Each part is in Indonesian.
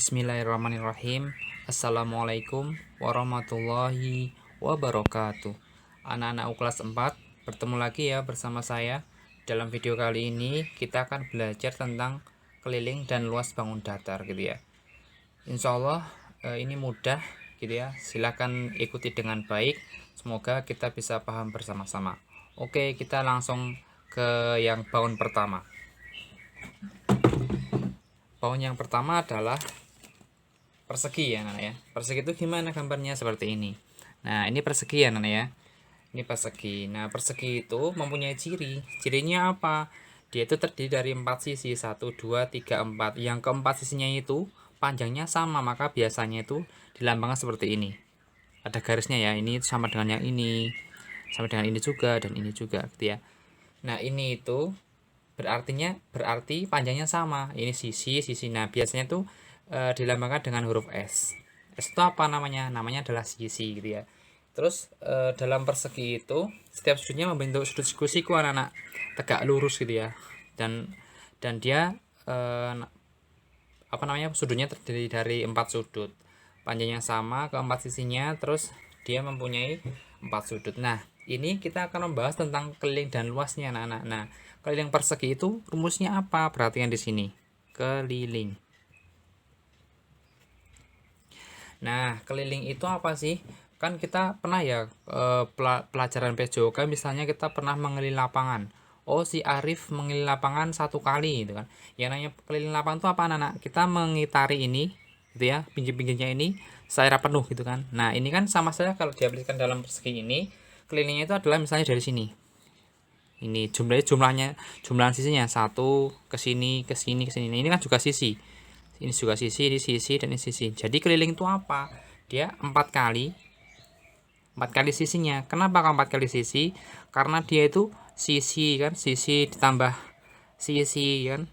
Bismillahirrahmanirrahim. Assalamualaikum warahmatullahi wabarakatuh. Anak-anak kelas 4, bertemu lagi ya bersama saya. Dalam video kali ini kita akan belajar tentang keliling dan luas bangun datar gitu ya. Insya Allah ini mudah gitu ya. Silahkan ikuti dengan baik. Semoga kita bisa paham bersama-sama. Oke, kita langsung ke yang bangun pertama. Bangun yang pertama adalah persegi ya anak ya. Persegi itu gimana gambarnya? Seperti ini. Nah, ini persegi ya anak ya. Ini persegi. Nah, persegi itu mempunyai ciri. Cirinya apa? Dia itu terdiri dari 4 sisi. 1, 2, 3, 4. Yang keempat sisinya itu panjangnya sama. Maka biasanya itu dilambangkan seperti ini. Ada garisnya ya. Ini sama dengan yang ini. Sama dengan ini juga. Dan ini juga gitu ya. Nah, ini itu berarti panjangnya sama. Ini sisi. Nah, biasanya tuh dilambangkan dengan huruf S. S itu apa namanya? Namanya adalah sisi gitu ya. Terus dalam persegi itu setiap sudutnya membentuk sudut siku anak-anak tegak lurus gitu ya. Dan dia sudutnya terdiri dari 4 sudut. Panjangnya sama, keempat sisinya, terus dia mempunyai 4 sudut. Nah, ini kita akan membahas tentang keliling dan luasnya anak-anak. Nah, keliling persegi itu rumusnya apa? Perhatikan di sini. Keliling. Nah, keliling itu apa sih? Kan kita pernah ya pelajaran PJOK misalnya kita pernah mengelilingi lapangan. Oh, si Arif mengelilingi lapangan 1 kali gitu kan. Yang namanya keliling lapangan itu apa anak-anak? Kita mengitari ini gitu ya, pinggir-pinggirnya ini secara penuh gitu kan. Nah, ini kan sama saja kalau diaplikasikan dalam persegi ini, kelilingnya itu adalah misalnya dari sini. Ini jumlahnya sisinya 1 ke sini, ke sini, ke sini. Nah, ini kan juga sisi. Ini juga sisi, ini sisi, dan ini sisi. Jadi keliling itu apa? Dia 4 kali sisinya. Kenapa 4 kali sisi? Karena dia itu sisi kan, sisi ditambah sisi kan,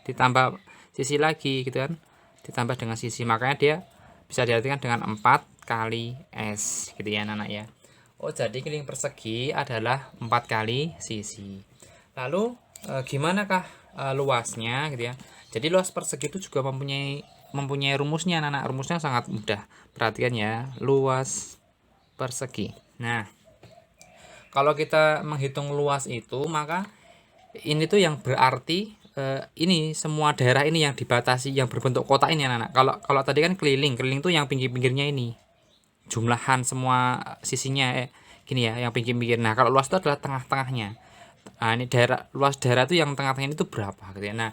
ditambah sisi lagi gitu kan, ditambah dengan sisi. Makanya dia bisa diartikan dengan 4 kali S gitu ya anak-anak ya. Oh, jadi keliling persegi adalah 4 kali sisi. Lalu gimana kah luasnya gitu ya? Jadi luas persegi itu juga mempunyai rumusnya anak-anak. Rumusnya sangat mudah. Perhatikan ya, luas persegi. Nah, kalau kita menghitung luas itu, maka ini tuh yang berarti ini semua daerah ini yang dibatasi, yang berbentuk kotak ini anak-anak. Kalau tadi kan keliling tuh yang pinggir-pinggirnya ini. Jumlahan semua sisinya gini ya, yang pinggir-pinggir. Nah, kalau luas itu adalah tengah-tengahnya. Nah, ini luas daerah itu yang tengah-tengah itu berapa gitu ya. Nah,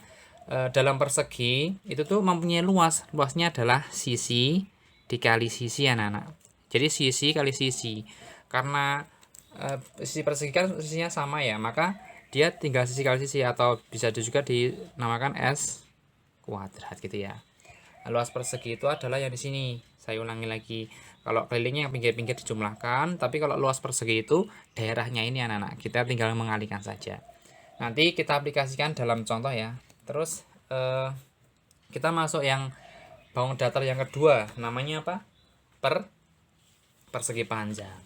dalam persegi itu tuh mempunyai luasnya adalah sisi dikali sisi anak-anak. Jadi sisi kali sisi. Karena sisi persegi kan sisinya sama ya, maka dia tinggal sisi kali sisi, atau bisa juga dinamakan S kuadrat gitu ya. Luas persegi itu adalah yang di sini. Saya ulangi lagi. Kalau kelilingnya yang pinggir-pinggir dijumlahkan, tapi kalau luas persegi itu daerahnya ini anak-anak. Kita tinggal mengalihkan saja. Nanti kita aplikasikan dalam contoh ya. Terus kita masuk yang bangun datar yang kedua. Namanya apa? Persegi panjang.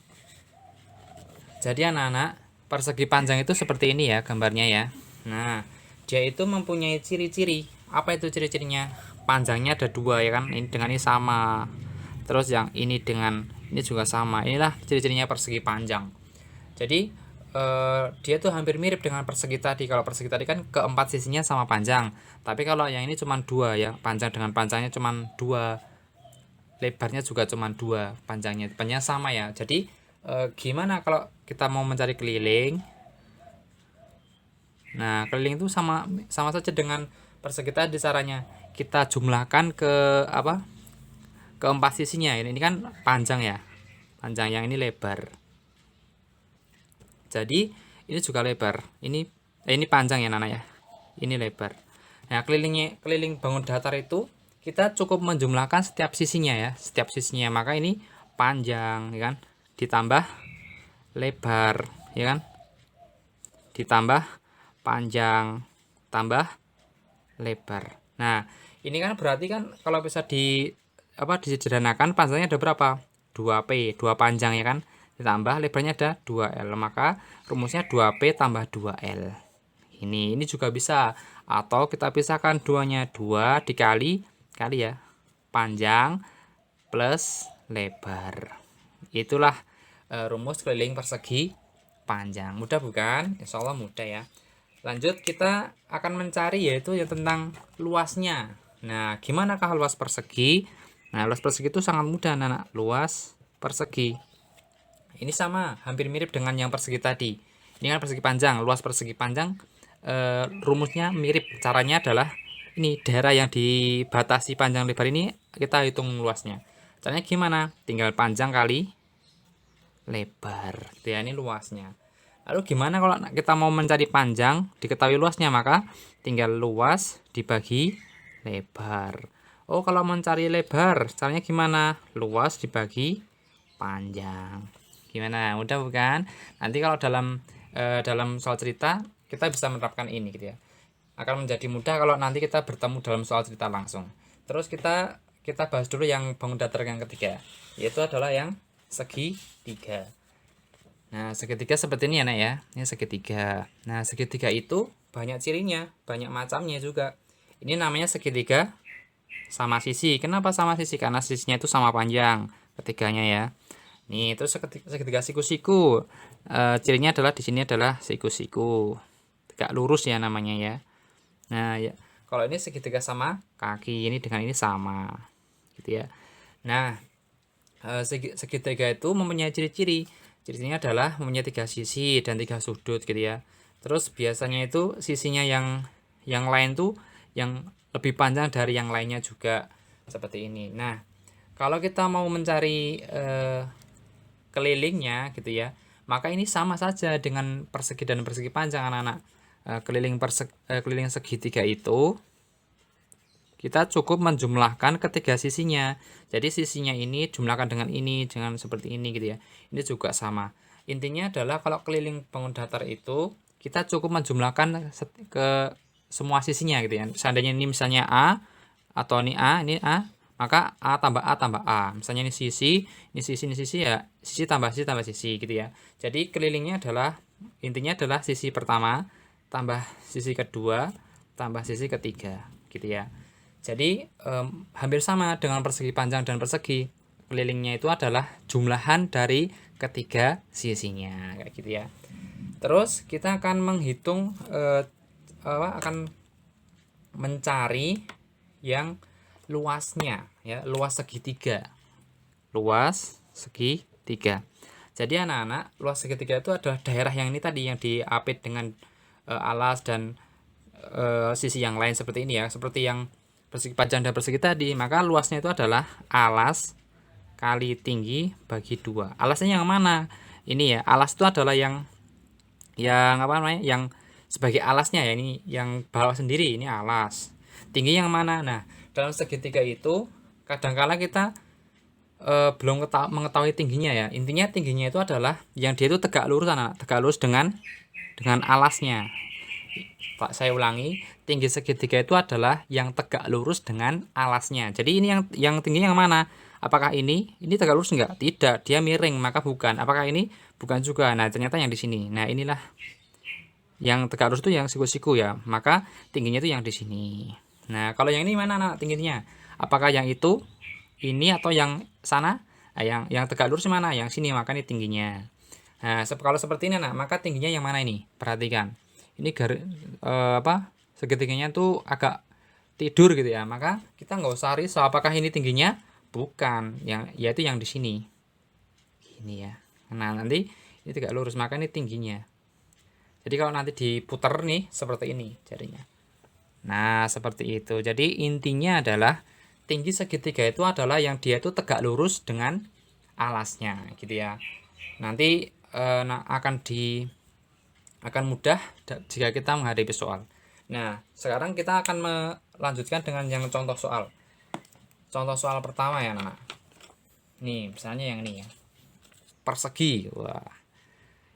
Jadi anak-anak, persegi panjang itu seperti ini ya gambarnya ya. Nah, dia itu mempunyai ciri-ciri. Apa itu ciri-cirinya? Panjangnya ada 2 ya kan, ini dengan ini sama, terus yang ini dengan ini juga sama. Inilah ciri-cirinya persegi panjang. Jadi dia tuh hampir mirip dengan persegi tadi. Kalau persegi tadi kan keempat sisinya sama panjang, tapi kalau yang ini cuma 2 ya, panjang dengan panjangnya cuma 2, lebarnya juga cuma 2, panjangnya sama ya. Jadi gimana kalau kita mau mencari keliling? Nah, keliling itu sama saja dengan persegi tadi caranya. Kita jumlahkan ke keempat sisinya. Ini kan panjang ya, panjang, yang ini lebar. Jadi ini juga lebar. Ini panjang ya Nana ya. Ini lebar. Nah, keliling bangun datar itu kita cukup menjumlahkan setiap sisinya ya, setiap sisinya. Maka ini panjang ya kan, ditambah lebar ya kan, ditambah panjang tambah lebar. Nah, ini kan berarti kan kalau bisa disederhanakan, panjangnya ada berapa? 2P, 2 panjang ya kan, ditambah lebarnya ada 2L, maka rumusnya 2P tambah 2L. Ini juga bisa, atau kita pisahkan 2-nya 2 dikali kali ya panjang plus lebar. Itulah rumus keliling persegi panjang. Mudah bukan? Insya Allah mudah ya. Lanjut kita akan mencari yaitu yang tentang luasnya. Nah, gimanakah luas persegi? Nah, luas persegi itu sangat mudah anak-anak. Luas persegi. Ini sama, hampir mirip dengan yang persegi tadi. Ini kan persegi panjang, luas persegi panjang rumusnya mirip. Caranya adalah ini daerah yang dibatasi panjang lebar ini kita hitung luasnya. Caranya gimana? Tinggal panjang kali lebar. Ya, ini luasnya. Lalu gimana kalau kita mau mencari panjang, diketahui luasnya, maka tinggal luas dibagi lebar. Oh, kalau mencari lebar, caranya gimana? Luas dibagi panjang. Gimana? Mudah bukan? Nanti kalau dalam soal cerita kita bisa menerapkan ini gitu ya. Akan menjadi mudah kalau nanti kita bertemu dalam soal cerita langsung. Terus kita bahas dulu yang bangun datar yang ketiga, yaitu adalah yang segitiga. Nah, segitiga seperti ini ya, Nak ya. Ini segitiga. Nah, segitiga itu banyak cirinya, banyak macamnya juga. Ini namanya segitiga sama sisi. Kenapa sama sisi? Karena sisinya itu sama panjang ketiganya ya. Nih, terus segitiga siku-siku. Cirinya adalah di sini adalah siku-siku. Tegak lurus ya namanya ya. Nah, ya. Kalau ini segitiga sama kaki, ini dengan ini sama. Gitu ya. Nah, segitiga itu mempunyai ciri-ciri. Cirinya adalah mempunyai 3 sisi dan 3 sudut gitu ya. Terus biasanya itu sisinya yang lain tuh yang lebih panjang dari yang lainnya juga seperti ini. Nah, kalau kita mau mencari kelilingnya gitu ya, maka ini sama saja dengan persegi dan persegi panjang anak-anak. Keliling segitiga itu kita cukup menjumlahkan ketiga sisinya. Jadi sisinya ini jumlahkan dengan ini, dengan seperti ini gitu ya. Ini juga sama. Intinya adalah kalau keliling bangun datar itu kita cukup menjumlahkan ke semua sisinya gitu ya. Seandainya ini misalnya A atau ini A, maka A tambah A. Misalnya ini sisi ya, sisi tambah sisi gitu ya. Jadi kelilingnya adalah intinya adalah sisi pertama tambah sisi kedua tambah sisi ketiga gitu ya. Jadi hampir sama dengan persegi panjang dan persegi. Kelilingnya itu adalah jumlahan dari ketiga sisinya kayak gitu ya. Terus kita akan menghitung akan mencari yang luasnya ya, luas segitiga. Luas segitiga. Jadi anak-anak, luas segitiga itu adalah daerah yang ini tadi yang diapit dengan alas dan sisi yang lain seperti ini ya, seperti yang persegi panjang dan persegi tadi. Maka luasnya itu adalah alas kali tinggi bagi 2. Alasnya yang mana? Ini ya, alas itu adalah yang apa namanya? Yang sebagai alasnya ya, ini yang bawah sendiri ini alas. Tinggi yang mana? Nah, dalam segitiga itu kadangkala kita belum mengetahui tingginya ya. Intinya tingginya itu adalah yang dia itu tegak lurus dengan alasnya. Pak, saya ulangi, tinggi segitiga itu adalah yang tegak lurus dengan alasnya. Jadi ini yang tingginya yang mana? Apakah ini tegak lurus enggak? Tidak, dia miring, maka bukan. Apakah ini? Bukan juga. Nah, ternyata yang di sini. Nah, inilah yang tegak lurus itu yang siku-siku ya. Maka tingginya itu yang di sini. Nah, kalau yang ini mana anak tingginya? Apakah yang itu, ini atau yang sana? Nah, yang tegak lurus mana? Yang sini, maka ini tingginya. Nah, kalau seperti ini anak, maka tingginya yang mana ini? Perhatikan. Ini segitiganya tuh agak tidur gitu ya, maka kita nggak usah risau apakah ini tingginya, bukan, yaitu yang di sini ini ya. Nah, nanti ini tegak lurus, maka ini tingginya. Jadi kalau nanti diputar nih seperti ini jadinya. Nah, seperti itu. Jadi intinya adalah tinggi segitiga itu adalah yang dia itu tegak lurus dengan alasnya gitu ya. Nanti akan mudah jika kita menghadapi soal. Nah, sekarang kita akan melanjutkan dengan yang contoh soal. Contoh soal pertama ya, anak. Nih, misalnya yang ini ya. Persegi. Wah.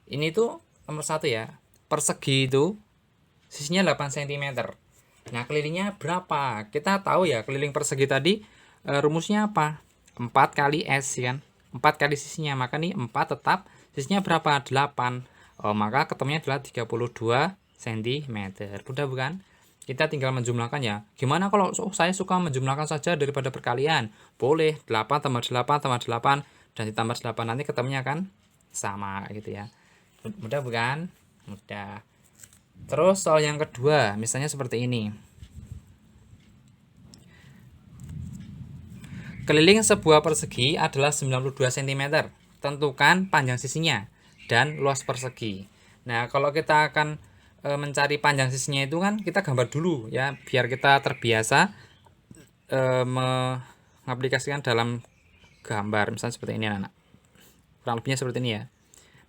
Ini tuh nomor 1 ya. Persegi itu sisinya 8 cm. Nah, kelilingnya berapa? Kita tahu ya, keliling persegi tadi rumusnya apa? 4 kali S kan. 4 kali sisinya, maka nih 4 tetap sisinya berapa? 8. Oh, maka ketemunya adalah 32 cm. Mudah bukan? Kita tinggal menjumlahkannya. Gimana kalau saya suka menjumlahkan saja daripada perkalian? Boleh, 8 tambah 8 tambah 8 dan ditambah 8, nanti ketemunya kan sama gitu ya. Mudah bukan? Mudah. Terus soal yang kedua, misalnya seperti ini. Keliling sebuah persegi adalah 92 cm. Tentukan panjang sisinya dan luas persegi. Nah, kalau kita akan mencari panjang sisinya itu kan kita gambar dulu ya, biar kita terbiasa mengaplikasikan dalam gambar. Misalnya seperti ini anak. Kurang lebihnya seperti ini ya.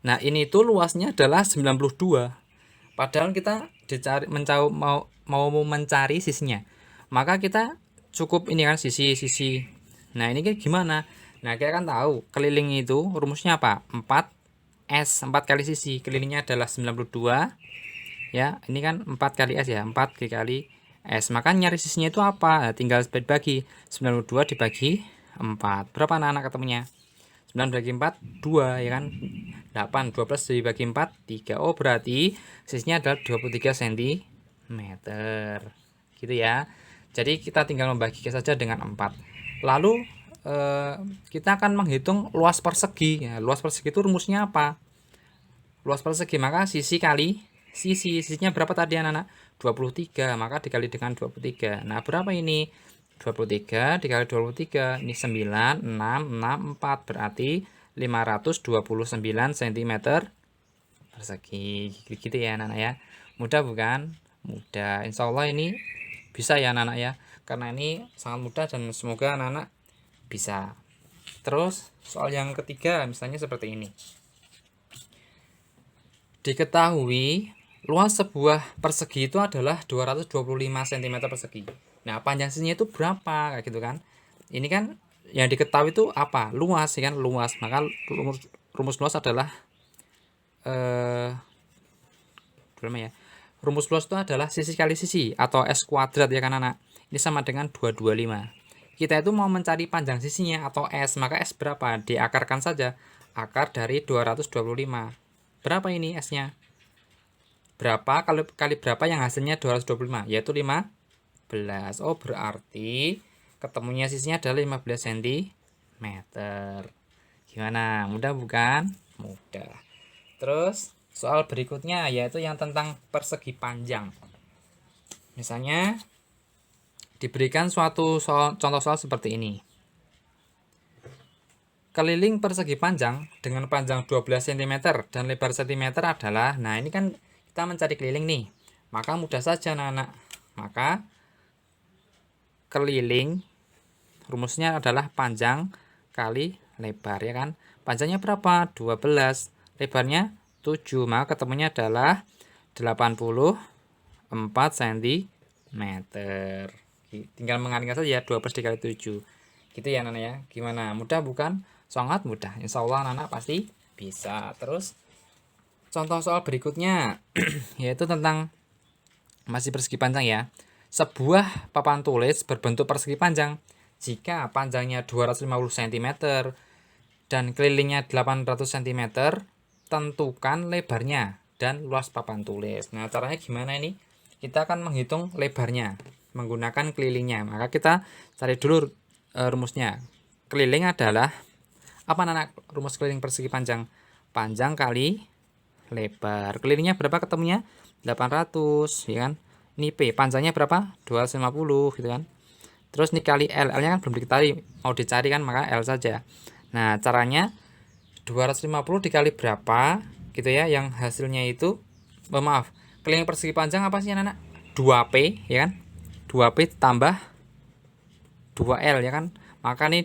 Nah, ini itu luasnya adalah 92. Padahal kita mau mencari sisinya. Maka kita cukup ini kan sisi-sisi. Nah, ini kan gimana? Nah, kita kan tahu keliling itu rumusnya apa? 4S, 4 kali sisi. Kelilingnya adalah 92. Ya, ini kan 4 kali S ya, 4 kali S. Maka nyari sisinya itu apa? Nah, tinggal bagi 92 dibagi 4. Berapa anak-anak ketemunya? 9 dibagi 4, 2 ya kan. 8, 12 dibagi 4, 3. Oh, berarti sisinya adalah 23 cm. Gitu ya. Jadi kita tinggal membagi saja dengan 4. Lalu kita akan menghitung luas persegi. Ya, luas persegi itu rumusnya apa? Luas persegi maka sisi kali sisinya berapa tadi anak-anak? 23, maka dikali dengan 23. Nah, berapa ini? 23 dikali 23, ini 9, 6, 6, 4, berarti 529 cm persegi. Gitu ya anak-anak ya. Mudah bukan? Mudah. Insya Allah ini bisa ya anak-anak ya, karena ini sangat mudah dan semoga anak-anak bisa. Terus soal yang ketiga misalnya seperti ini. Diketahui luas sebuah persegi itu adalah 225 cm persegi. Nah, panjang sisinya itu berapa kayak gitu kan? Ini kan yang diketahui itu apa? Luas ya kan, luas. Maka rumus luas adalah ya. Rumus luas itu adalah sisi kali sisi atau S kuadrat ya kan anak. Ini sama dengan 225. Kita itu mau mencari panjang sisinya atau S, maka S berapa? Diakarkan saja. Akar dari 225. Berapa ini S-nya? Berapa kali berapa yang hasilnya 225, yaitu 15. Oh, berarti ketemunya sisinya adalah 15 cm. Gimana? Mudah bukan? Mudah. Terus soal berikutnya yaitu yang tentang persegi panjang. Misalnya diberikan suatu contoh soal seperti ini. Keliling persegi panjang dengan panjang 12 cm dan lebar cm adalah, nah ini kan kita mencari keliling nih, maka mudah saja anak-anak. Maka keliling rumusnya adalah panjang kali lebar ya kan. Panjangnya berapa? 12, lebarnya 7, maka ketemunya adalah 84 cm. Tinggal mengalihkan saja 12 dikali 7. Gitu ya anak-anak ya. Gimana? Mudah bukan? Sangat mudah. Insya Allah anak-anak pasti bisa. Terus contoh soal berikutnya yaitu tentang masih persegi panjang ya. Sebuah papan tulis berbentuk persegi panjang jika panjangnya 250 cm dan kelilingnya 800 cm, tentukan lebarnya dan luas papan tulis. Nah, caranya gimana ini? Kita akan menghitung lebarnya menggunakan kelilingnya. Maka kita cari dulu rumusnya. Keliling adalah apa anak? Rumus keliling persegi panjang. Panjang kali lebar. Kelilingnya berapa ketemunya? 800 ya kan. Ini P, panjangnya berapa? 250 gitu kan. Terus ini kali L, L-nya kan belum diketahui, mau dicari kan, maka L saja. Nah, caranya 250 dikali berapa gitu ya, yang hasilnya itu maaf, keliling persegi panjang apa sih anak-anak? 2P ya kan. 2P tambah 2L ya kan. Maka ini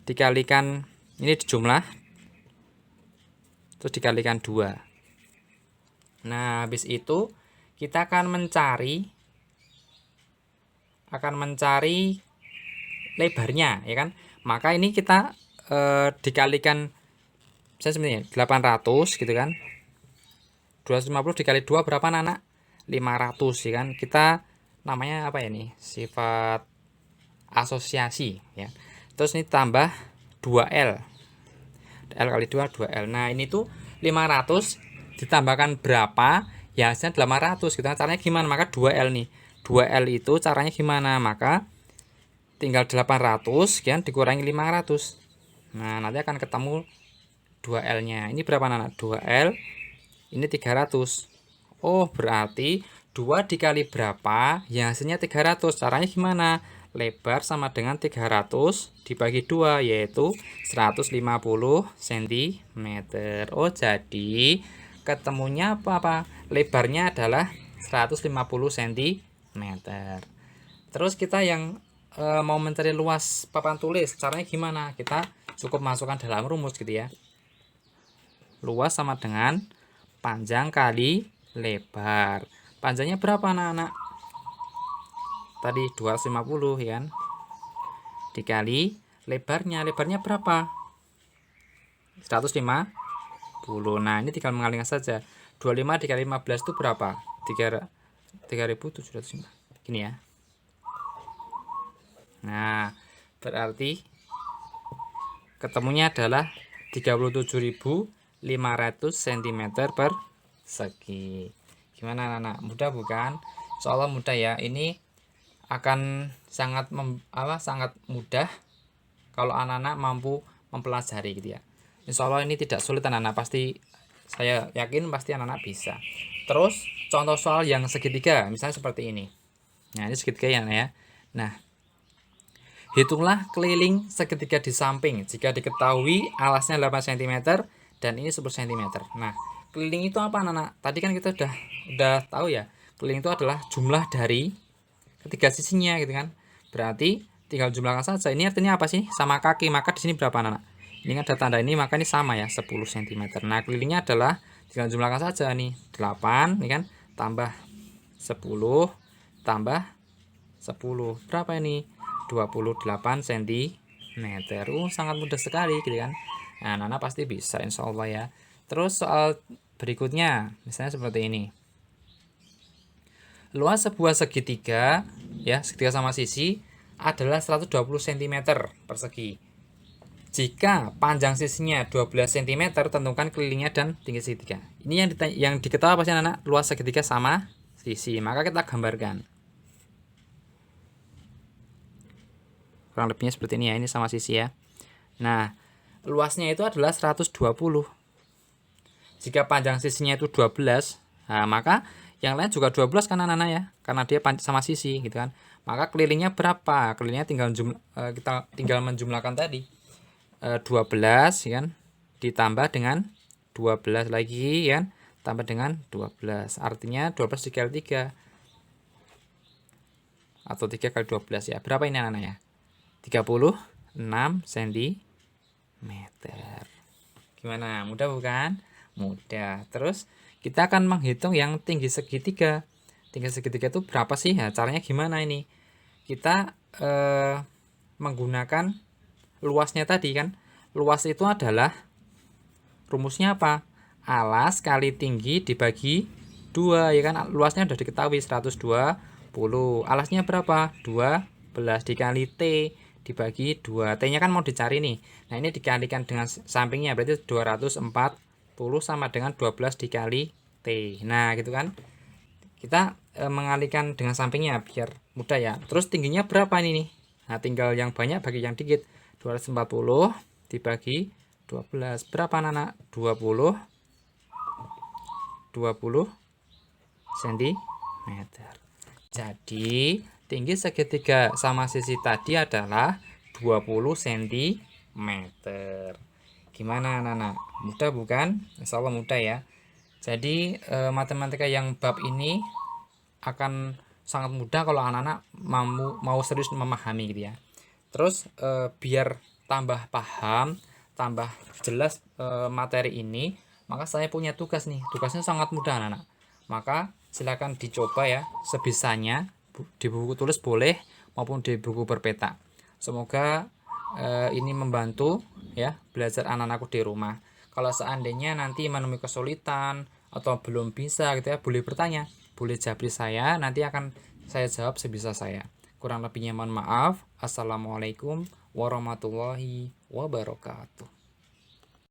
dikalikan, ini dijumlah terus dikalikan 2. Nah, habis itu kita akan mencari lebarnya ya kan. Maka ini kita dikalikan saya sebenarnya 800 gitu kan. 250 dikali 2 berapa anak? 500 ya kan. Kita namanya apa ya nih? Sifat asosiasi ya. Terus ini tambah 2L. L kali 2 2L. Nah, ini tuh 500 ditambahkan berapa? Ya hasilnya 800 gitu. Caranya gimana? Maka 2L nih. 2L itu caranya gimana? Maka tinggal 800 kan dikurangi 500. Nah, nanti akan ketemu 2L-nya. Ini berapa anak? 2L. Ini 300. Oh, berarti 2 dikali berapa? Ya, hasilnya 300. Caranya gimana? Lebar sama dengan 300 dibagi 2, yaitu 150 cm. Oh, jadi ketemunya apa? Lebarnya adalah 150 cm. Terus kita yang mau mencari luas papan tulis, caranya gimana? Kita cukup masukkan dalam rumus gitu ya. Luas sama dengan panjang kali lebar. Panjangnya berapa anak-anak? Tadi 250 ya kan? Dikali lebarnya. Lebarnya berapa? 150. Nah, ini tinggal mengalihkan saja. 25 dikali 15 itu berapa? 3.705. Gini ya. Nah, berarti ketemunya adalah 37.500 cm persegi. Gimana anak-anak? Mudah bukan? Soalnya mudah ya. Ini akan sangat sangat mudah kalau anak-anak mampu mempelajari gitu ya. Insya Allah ini tidak sulit anak-anak, pasti saya yakin pasti anak-anak bisa. Terus contoh soal yang segitiga, misalnya seperti ini. Nah, ini segitiga ya. Nah, hitunglah keliling segitiga di samping jika diketahui alasnya 8 cm dan ini 10 cm. Nah, keliling itu apa anak-anak? Tadi kan kita udah tahu ya. Keliling itu adalah jumlah dari ketiga sisinya gitu kan. Berarti tinggal jumlahkan saja. Ini artinya apa sih? Sama kaki. Maka di sini berapa anak-anak? Ini ada tanda ini, maka ini sama ya, 10 cm. Nah, kelilingnya adalah tinggal jumlahkan saja nih. 8 ini kan tambah 10 tambah 10. Berapa ini? 28 cm. Sangat mudah sekali gitu kan. Nah, anak-anak pasti bisa insya Allah ya. Terus soal berikutnya, misalnya seperti ini. Luas sebuah segitiga ya, segitiga sama sisi adalah 120 cm persegi. Jika panjang sisinya 12 cm, tentukan kelilingnya dan tinggi segitiga. Ini yang diketahui apa sih anak-anak? Luas segitiga sama sisi. Maka kita gambarkan. Kurang lebihnya seperti ini ya, ini sama sisi ya. Nah, luasnya itu adalah 120. Jika panjang sisinya itu 12, nah, maka yang lain juga 12 kan anak-anak ya, karena dia sama sisi gitu kan. Maka kelilingnya berapa? Kelilingnya kita tinggal menjumlahkan tadi. 12 ya kan, ditambah dengan 12 lagi ya kan, tambah dengan 12. Artinya 12 dikali 3 atau 3 kali 12 ya. Berapa ini anak-anak ya? 36 cm. Gimana? Mudah bukan? Mudah. Terus kita akan menghitung yang tinggi segitiga. Tinggi segitiga itu berapa sih? Nah, caranya gimana ini? Kita menggunakan luasnya tadi kan. Luas itu adalah rumusnya apa? Alas kali tinggi dibagi 2 ya kan. Luasnya sudah diketahui 120. Alasnya berapa? 12 dikali T dibagi 2. T-nya kan mau dicari nih. Nah, ini dikalikan dengan sampingnya berarti 240 sama dengan 12 dikali T. Nah, gitu kan. Kita mengalihkan dengan sampingnya biar mudah ya. Terus tingginya berapa ini nih? Nah, tinggal yang banyak bagi yang dikit. 240 dibagi 12. Berapa anak-anak? 20 cm. Jadi tinggi segitiga sama sisi tadi adalah 20 cm. Gimana anak-anak? Mudah bukan? Insya Allah mudah ya. Jadi matematika yang bab ini akan sangat mudah kalau anak-anak mau serius memahami gitu ya. Terus biar tambah paham, tambah jelas materi ini, maka saya punya tugas nih. Tugasnya sangat mudah anak-anak. Maka silakan dicoba ya sebisanya, di buku tulis boleh maupun di buku berpeta. Semoga ini membantu ya belajar anak-anakku di rumah. Kalau seandainya nanti menemui kesulitan atau belum bisa gitu ya, boleh bertanya, boleh japri saya, nanti akan saya jawab sebisa saya. Kurang lebihnya mohon maaf. Assalamualaikum warahmatullahi wabarakatuh.